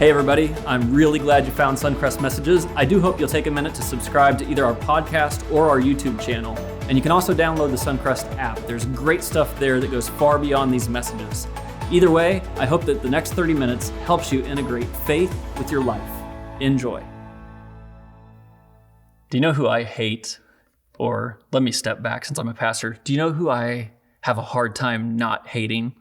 Hey everybody, I'm really glad you found Suncrest Messages. I do hope you'll take a minute to subscribe to either our podcast or our YouTube channel. And you can also download the Suncrest app. There's great stuff there that goes far beyond these messages. Either way, I hope that the next 30 minutes helps you integrate faith with your life. Enjoy. Do you know who I hate? Or let me step back since I'm a pastor. Do you know who I have a hard time not hating?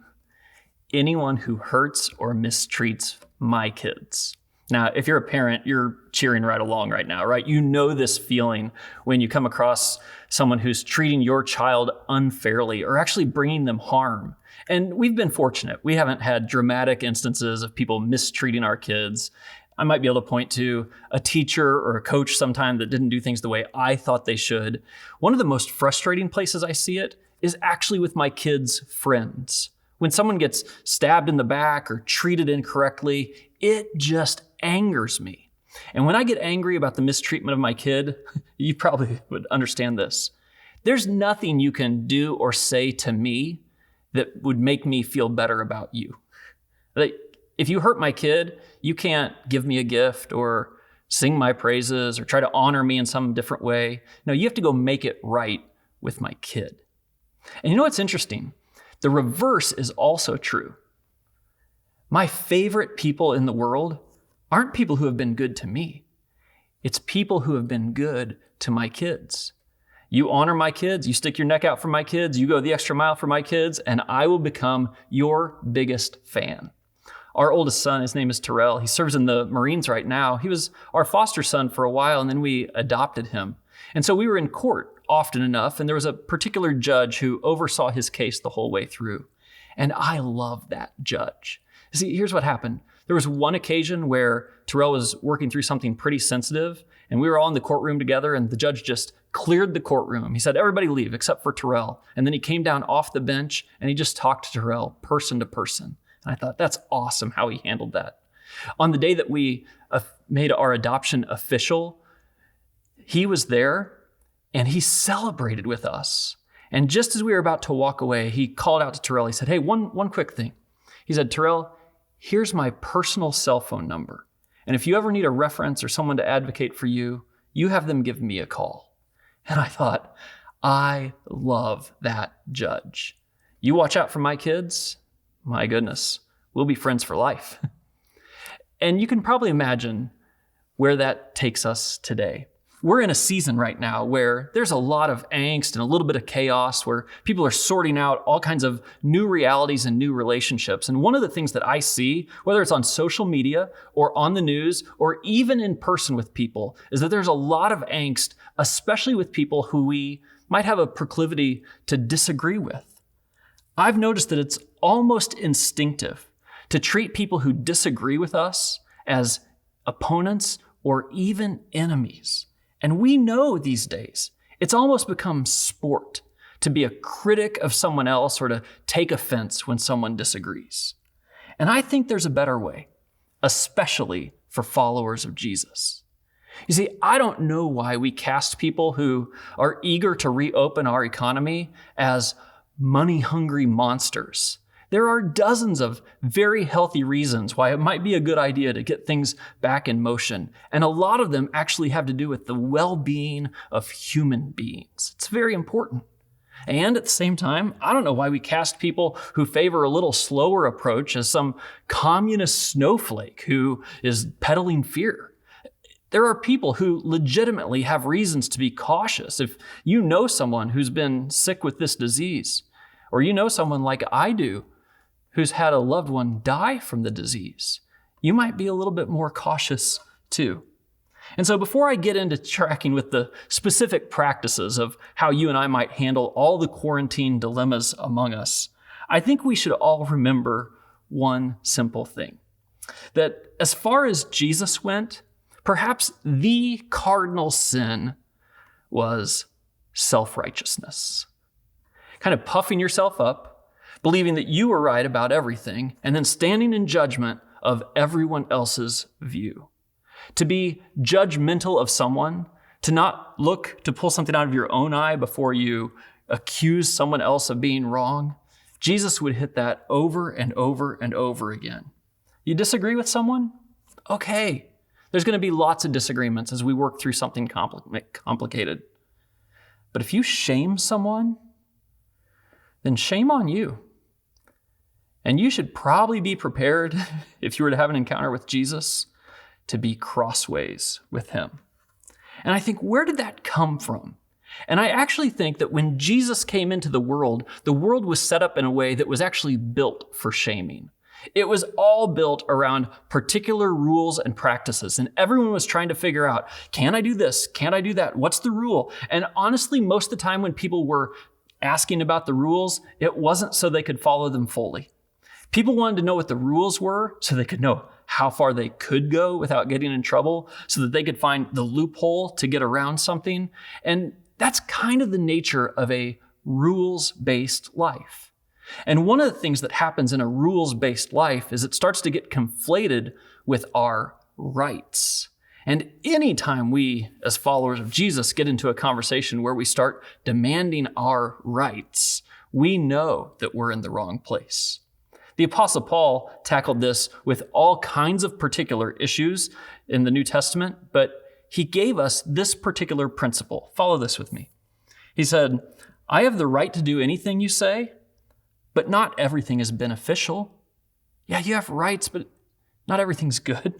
Anyone who hurts or mistreats my kids. Now, if you're a parent, you're cheering right along right now, right? You know this feeling when you come across someone who's treating your child unfairly or actually bringing them harm. And we've been fortunate. We haven't had dramatic instances of people mistreating our kids. I might be able to point to a teacher or a coach sometime that didn't do things the way I thought they should. One of the most frustrating places I see it is actually with my kids' friends. When someone gets stabbed in the back or treated incorrectly, it just angers me. And when I get angry about the mistreatment of my kid, you probably would understand this. There's nothing you can do or say to me that would make me feel better about you. Like, if you hurt my kid, you can't give me a gift or sing my praises or try to honor me in some different way. No, you have to go make it right with my kid. And you know what's interesting? The reverse is also true. My favorite people in the world aren't people who have been good to me. It's people who have been good to my kids. You honor my kids, you stick your neck out for my kids, you go the extra mile for my kids, and I will become your biggest fan. Our oldest son, his name is Terrell. He serves in the Marines right now. He was our foster son for a while, and then we adopted him. And so we were in court often enough, and there was a particular judge who oversaw his case the whole way through. And I love that judge. See, here's what happened. There was one occasion where Terrell was working through something pretty sensitive, and we were all in the courtroom together, and the judge just cleared the courtroom. He said, everybody leave except for Terrell. And then he came down off the bench, and he just talked to Terrell person to person. And I thought, that's awesome how he handled that. On the day that we made our adoption official, he was there, and he celebrated with us. And just as we were about to walk away, he called out to Terrell. He said, hey, one quick thing. He said, Terrell, here's my personal cell phone number. And if you ever need a reference or someone to advocate for you, you have them give me a call. And I thought, I love that judge. You watch out for my kids, my goodness, we'll be friends for life. And you can probably imagine where that takes us today. We're in a season right now where there's a lot of angst and a little bit of chaos, where people are sorting out all kinds of new realities and new relationships. And one of the things that I see, whether it's on social media or on the news or even in person with people, is that there's a lot of angst, especially with people who we might have a proclivity to disagree with. I've noticed that it's almost instinctive to treat people who disagree with us as opponents or even enemies. And we know these days, it's almost become sport to be a critic of someone else or to take offense when someone disagrees. And I think there's a better way, especially for followers of Jesus. You see, I don't know why we cast people who are eager to reopen our economy as money-hungry monsters. There are dozens of very healthy reasons why it might be a good idea to get things back in motion. And a lot of them actually have to do with the well-being of human beings. It's very important. And at the same time, I don't know why we cast people who favor a little slower approach as some communist snowflake who is peddling fear. There are people who legitimately have reasons to be cautious. If you know someone who's been sick with this disease, or you know someone like I do, who's had a loved one die from the disease, you might be a little bit more cautious too. And so before I get into tracking with the specific practices of how you and I might handle all the quarantine dilemmas among us, I think we should all remember one simple thing. That as far as Jesus went, perhaps the cardinal sin was self-righteousness. Kind of puffing yourself up, believing that you were right about everything, and then standing in judgment of everyone else's view. To be judgmental of someone, to not look to pull something out of your own eye before you accuse someone else of being wrong. Jesus would hit that over and over and over again. You disagree with someone? Okay, there's going to be lots of disagreements as we work through something complicated. But if you shame someone, then shame on you. And you should probably be prepared, if you were to have an encounter with Jesus, to be crossways with him. And I think, where did that come from? And I actually think that when Jesus came into the world was set up in a way that was actually built for shaming. It was all built around particular rules and practices. And everyone was trying to figure out, can I do this? Can I do that? What's the rule? And honestly, most of the time when people were asking about the rules, it wasn't so they could follow them fully. People wanted to know what the rules were so they could know how far they could go without getting in trouble, so that they could find the loophole to get around something. And that's kind of the nature of a rules-based life. And one of the things that happens in a rules-based life is it starts to get conflated with our rights. And anytime we, as followers of Jesus, get into a conversation where we start demanding our rights, we know that we're in the wrong place. The Apostle Paul tackled this with all kinds of particular issues in the New Testament, but he gave us this particular principle. Follow this with me. He said, I have the right to do anything you say, but not everything is beneficial. Yeah, you have rights, but not everything's good.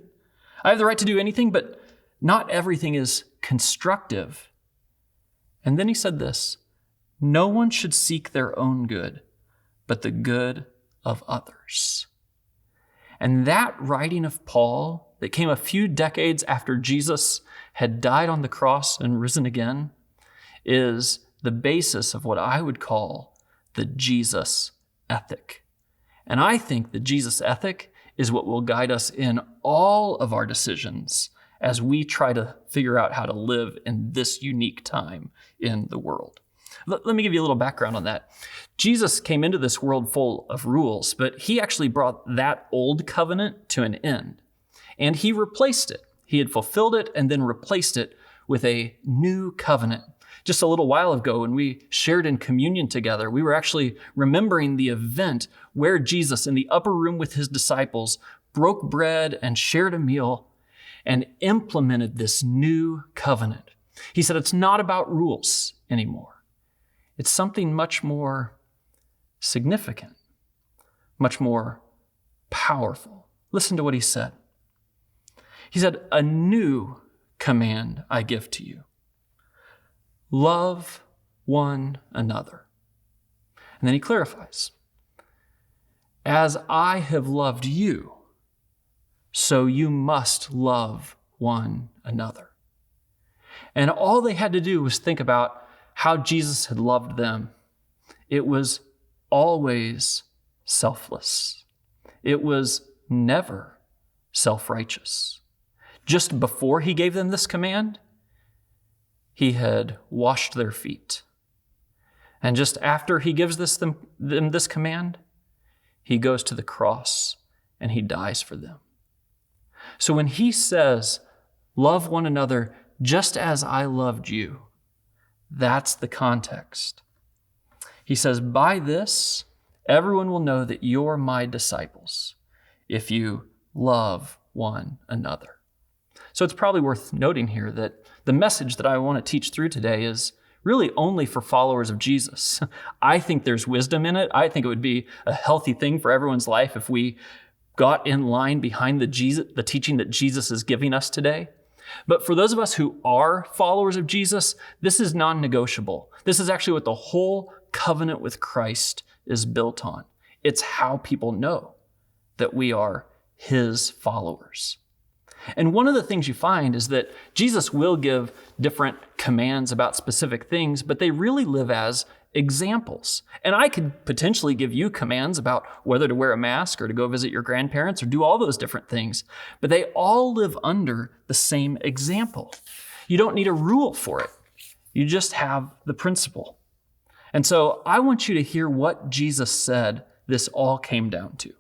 I have the right to do anything, but not everything is constructive. And then he said this, no one should seek their own good, but the good of others. And that writing of Paul that came a few decades after Jesus had died on the cross and risen again is the basis of what I would call the Jesus ethic. And I think the Jesus ethic is what will guide us in all of our decisions as we try to figure out how to live in this unique time in the world. Let me give you a little background on that. Jesus came into this world full of rules, but he actually brought that old covenant to an end. And he replaced it. He had fulfilled it and then replaced it with a new covenant. Just a little while ago, when we shared in communion together, we were actually remembering the event where Jesus, in the upper room with his disciples, broke bread and shared a meal and implemented this new covenant. He said it's not about rules anymore. It's something much more significant, much more powerful. Listen to what he said. He said, a new command I give to you. Love one another. And then he clarifies, as I have loved you, so you must love one another. And all they had to do was think about how Jesus had loved them. It was always selfless. It was never self-righteous. Just before he gave them this command, he had washed their feet. And just after he gives them this command, he goes to the cross and he dies for them. So when he says, love one another just as I loved you, that's the context. He says, by this, everyone will know that you're my disciples if you love one another. So it's probably worth noting here that the message that I want to teach through today is really only for followers of Jesus. I think there's wisdom in it. I think it would be a healthy thing for everyone's life if we got in line behind the teaching that Jesus is giving us today. But for those of us who are followers of Jesus, this is non-negotiable. This is actually what the whole covenant with Christ is built on. It's how people know that we are his followers. And one of the things you find is that Jesus will give different commands about specific things, but they really live as examples. And I could potentially give you commands about whether to wear a mask or to go visit your grandparents or do all those different things, but they all live under the same example. You don't need a rule for it. You just have the principle. And so I want you to hear what Jesus said this all came down to.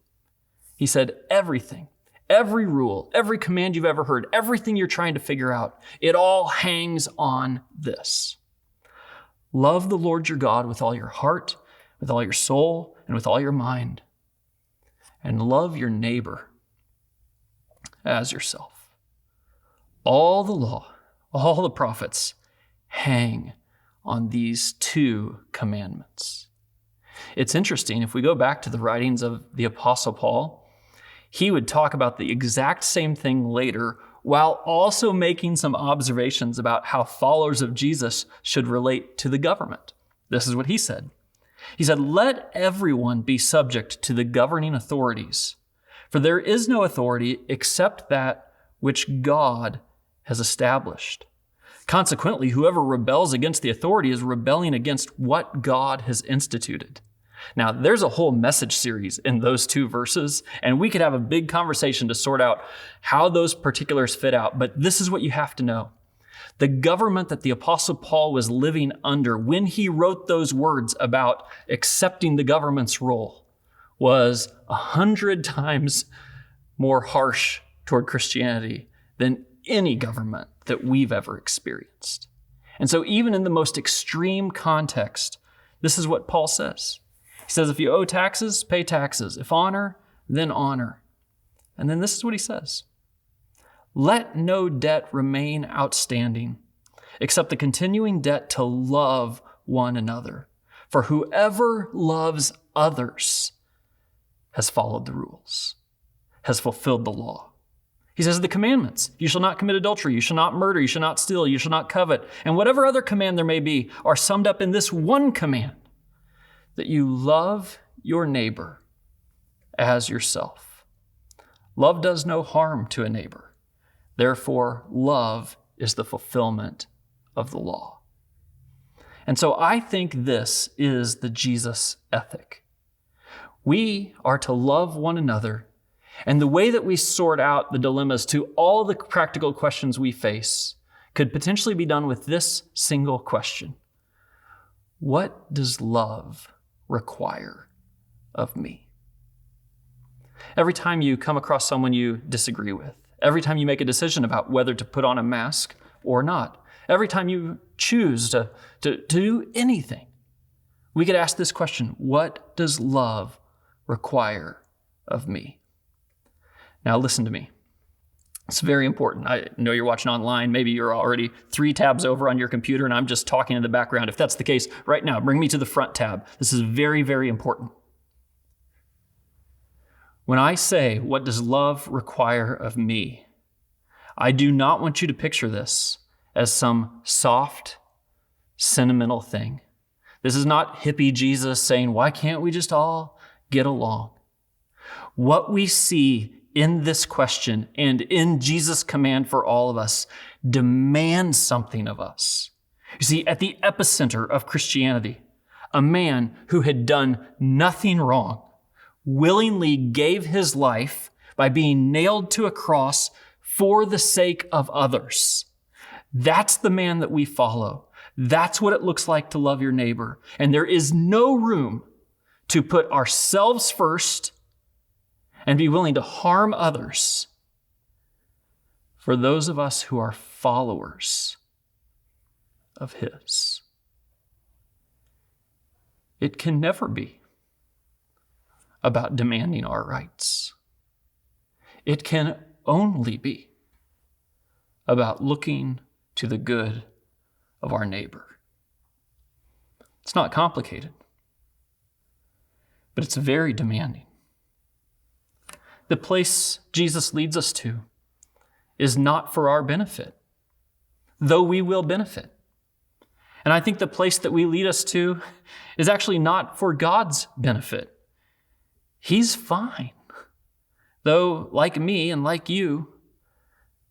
He said, everything, every rule, every command you've ever heard, everything you're trying to figure out, it all hangs on this. Love the Lord your God with all your heart, with all your soul, and with all your mind. And love your neighbor as yourself. All the law, all the prophets hang on these two commandments. It's interesting, if we go back to the writings of the Apostle Paul, he would talk about the exact same thing later while also making some observations about how followers of Jesus should relate to the government. This is what he said. He said, "Let everyone be subject to the governing authorities, for there is no authority except that which God has established. Consequently, whoever rebels against the authority is rebelling against what God has instituted." Now, there's a whole message series in those two verses, and we could have a big conversation to sort out how those particulars fit out, but this is what you have to know. The government that the Apostle Paul was living under when he wrote those words about accepting the government's role was 100 times more harsh toward Christianity than any government that we've ever experienced. And so even in the most extreme context, this is what Paul says. He says, if you owe taxes, pay taxes. If honor, then honor. And then this is what he says. Let no debt remain outstanding, except the continuing debt to love one another. For whoever loves others has followed the rules, has fulfilled the law. He says the commandments, you shall not commit adultery, you shall not murder, you shall not steal, you shall not covet, and whatever other command there may be are summed up in this one command, that you love your neighbor as yourself. Love does no harm to a neighbor. Therefore, love is the fulfillment of the law. And so I think this is the Jesus ethic. We are to love one another, and the way that we sort out the dilemmas to all the practical questions we face could potentially be done with this single question. What does love require of me? Every time you come across someone you disagree with, every time you make a decision about whether to put on a mask or not, every time you choose to do anything, we could ask this question, what does love require of me? Now listen to me. It's very important. I know you're watching online. Maybe you're already 3 tabs over on your computer and I'm just talking in the background. If that's the case, right now, bring me to the front tab. This is very, very important. When I say, what does love require of me? I do not want you to picture this as some soft, sentimental thing. This is not hippie Jesus saying, why can't we just all get along? What we see in this question and in Jesus' command for all of us demands something of us. You see, at the epicenter of Christianity, a man who had done nothing wrong willingly gave his life by being nailed to a cross for the sake of others. That's the man that we follow. That's what it looks like to love your neighbor. And there is no room to put ourselves first and be willing to harm others for those of us who are followers of his. It can never be about demanding our rights. It can only be about looking to the good of our neighbor. It's not complicated, but it's very demanding. The place Jesus leads us to is not for our benefit, though we will benefit. And I think the place that we lead us to is actually not for God's benefit. He's fine. Though, like me and like you,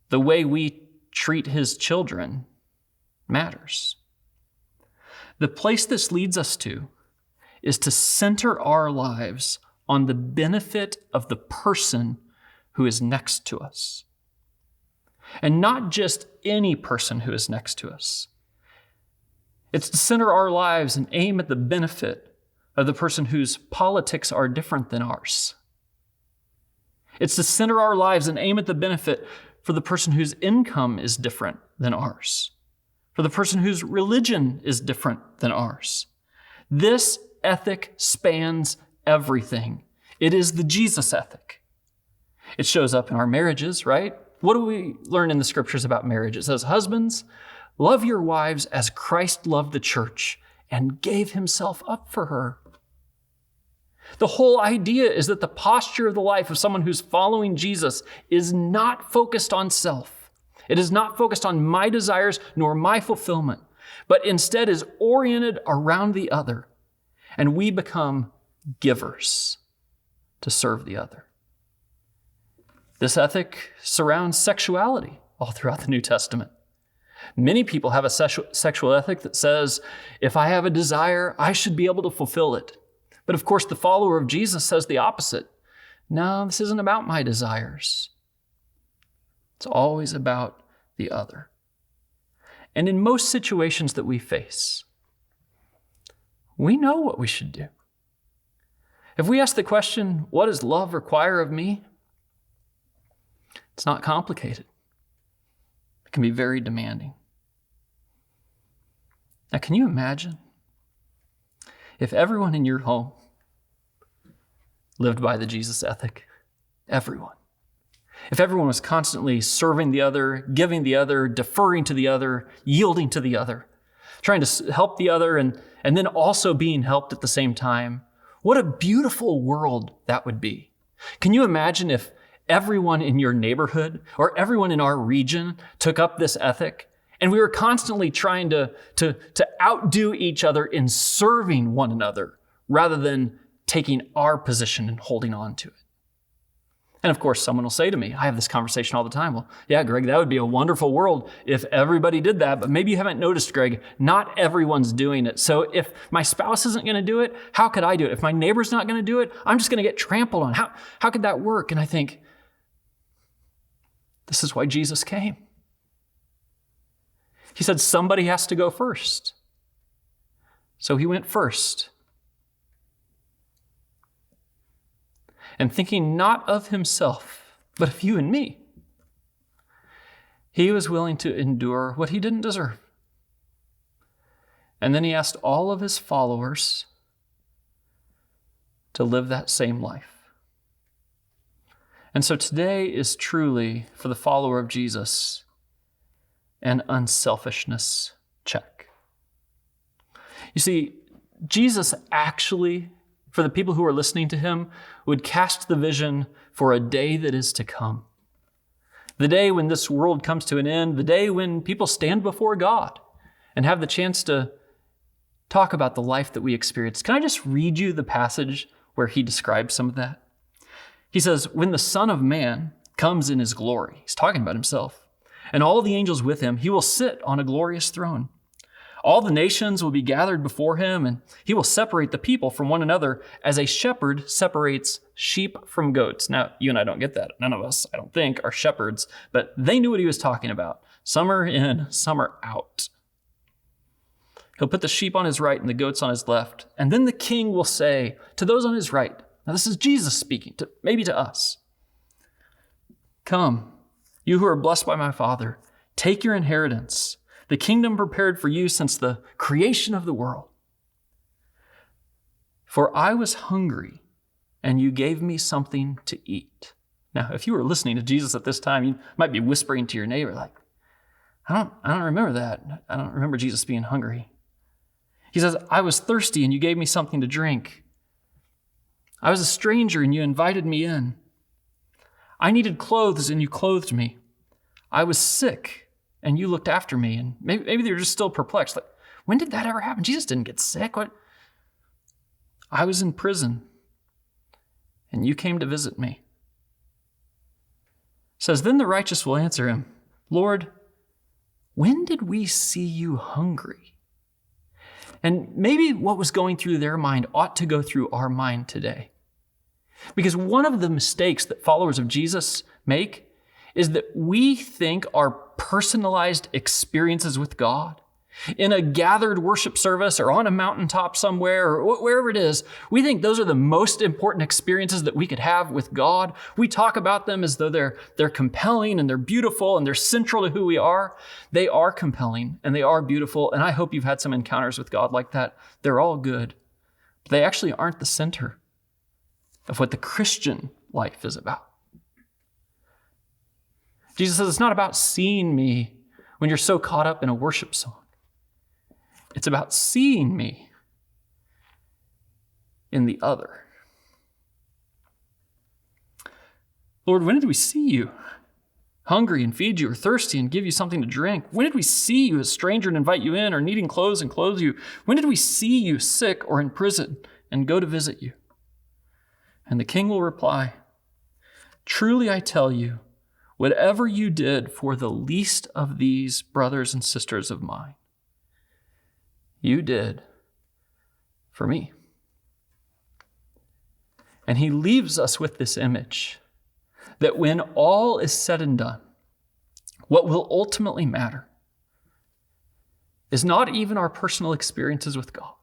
the way we treat his children matters. The place this leads us to is to center our lives on the benefit of the person who is next to us. And not just any person who is next to us. It's to center our lives and aim at the benefit of the person whose politics are different than ours. It's to center our lives and aim at the benefit for the person whose income is different than ours, for the person whose religion is different than ours. This ethic spans everything. It is the Jesus ethic. It shows up in our marriages, right? What do we learn in the scriptures about marriage? It says, husbands, love your wives as Christ loved the church and gave himself up for her. The whole idea is that the posture of the life of someone who's following Jesus is not focused on self. It is not focused on my desires nor my fulfillment, but instead is oriented around the other. And we become givers to serve the other. This ethic surrounds sexuality all throughout the New Testament. Many people have a sexual ethic that says, if I have a desire, I should be able to fulfill it. But of course, the follower of Jesus says the opposite. No, this isn't about my desires. It's always about the other. And in most situations that we face, we know what we should do. If we ask the question, what does love require of me? It's not complicated. It can be very demanding. Now, can you imagine if everyone in your home lived by the Jesus ethic? Everyone. If everyone was constantly serving the other, giving the other, deferring to the other, yielding to the other, trying to help the other, and then also being helped at the same time, what a beautiful world that would be. Can you imagine if everyone in your neighborhood or everyone in our region took up this ethic and we were constantly trying to outdo each other in serving one another rather than taking our position and holding on to it? And of course, someone will say to me, I have this conversation all the time. Well, yeah, Greg, that would be a wonderful world if everybody did that. But maybe you haven't noticed, Greg, not everyone's doing it. So if my spouse isn't going to do it, how could I do it? If my neighbor's not going to do it, I'm just going to get trampled on. How could that work? And I think, this is why Jesus came. He said somebody has to go first. So he went first. And thinking not of himself, but of you and me, he was willing to endure what he didn't deserve. And then he asked all of his followers to live that same life. And so today is truly, for the follower of Jesus, an unselfishness check. You see, Jesus actually, for the people who are listening to him, would cast the vision for a day that is to come. The day when this world comes to an end, the day when people stand before God and have the chance to talk about the life that we experienced. Can I just read you the passage where he describes some of that? He says, when the Son of Man comes in his glory, he's talking about himself, and all the angels with him, he will sit on a glorious throne. All the nations will be gathered before him, and he will separate the people from one another as a shepherd separates sheep from goats. Now, you and I don't get that. None of us, I don't think, are shepherds, but they knew what he was talking about. Some are in, some are out. He'll put the sheep on his right and the goats on his left. And then the king will say to those on his right, now this is Jesus speaking, maybe to us, come, you who are blessed by my Father, take your inheritance, the kingdom prepared for you since the creation of the world. For I was hungry, and you gave me something to eat. Now, if you were listening to Jesus at this time, you might be whispering to your neighbor, like, I don't remember that. I don't remember Jesus being hungry. He says, I was thirsty, and you gave me something to drink. I was a stranger, and you invited me in. I needed clothes, and you clothed me. I was sick, and you looked after me. And maybe they're just still perplexed. Like, when did that ever happen? Jesus didn't get sick. What? I was in prison, and you came to visit me. It says, then the righteous will answer him, Lord, when did we see you hungry? And maybe what was going through their mind ought to go through our mind today. Because one of the mistakes that followers of Jesus make is that we think our personalized experiences with God in a gathered worship service or on a mountaintop somewhere or wherever it is, we think those are the most important experiences that we could have with God. We talk about them as though they're compelling and they're beautiful and they're central to who we are. They are compelling and they are beautiful. And I hope you've had some encounters with God like that. They're all good. But they actually aren't the center of what the Christian life is about. Jesus says it's not about seeing me when you're so caught up in a worship song. It's about seeing me in the other. Lord, when did we see you hungry and feed you, or thirsty and give you something to drink? When did we see you a stranger and invite you in, or needing clothes and clothe you? When did we see you sick or in prison and go to visit you? And the king will reply, truly I tell you, whatever you did for the least of these brothers and sisters of mine, you did for me. And he leaves us with this image that when all is said and done, what will ultimately matter is not even our personal experiences with God,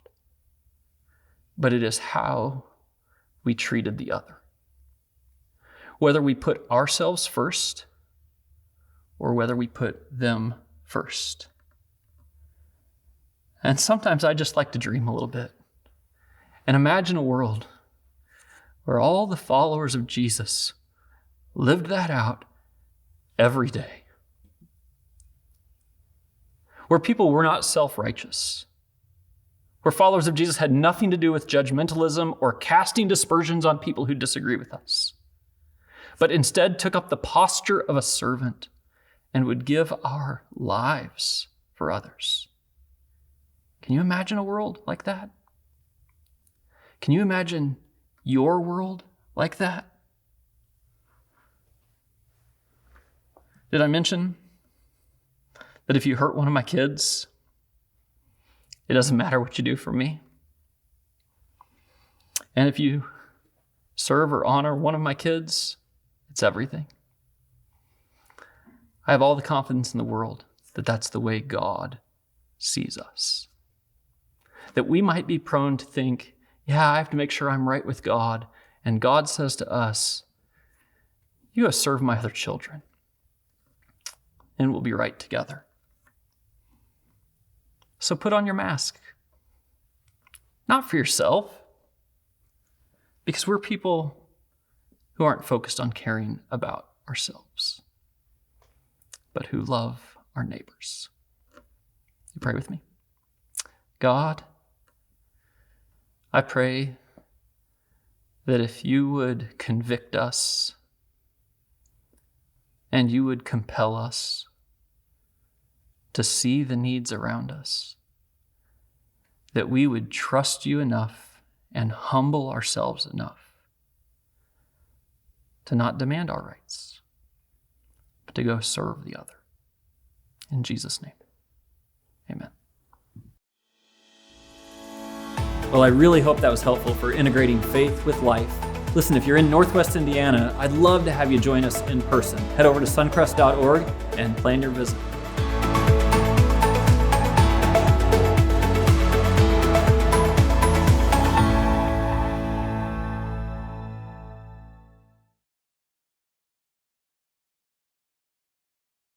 but it is how we treated the other. Whether we put ourselves first or whether we put them first. And sometimes I just like to dream a little bit and imagine a world where all the followers of Jesus lived that out every day. Where people were not self-righteous. Where followers of Jesus had nothing to do with judgmentalism or casting dispersions on people who disagree with us, but instead took up the posture of a servant and would give our lives for others. Can you imagine a world like that? Can you imagine your world like that? Did I mention that if you hurt one of my kids, it doesn't matter what you do for me? And if you serve or honor one of my kids, it's everything. I have all the confidence in the world that that's the way God sees us. That we might be prone to think, yeah, I have to make sure I'm right with God. And God says to us, you go serve my other children, and we'll be right together. So put on your mask. Not for yourself, because we're people who aren't focused on caring about ourselves, but who love our neighbors. You pray with me. God, I pray that if you would convict us and you would compel us to see the needs around us, that we would trust you enough and humble ourselves enough to not demand our rights, but to go serve the other. In Jesus' name, amen. Well, I really hope that was helpful for integrating faith with life. Listen, if you're in Northwest Indiana, I'd love to have you join us in person. Head over to suncrest.org and plan your visit.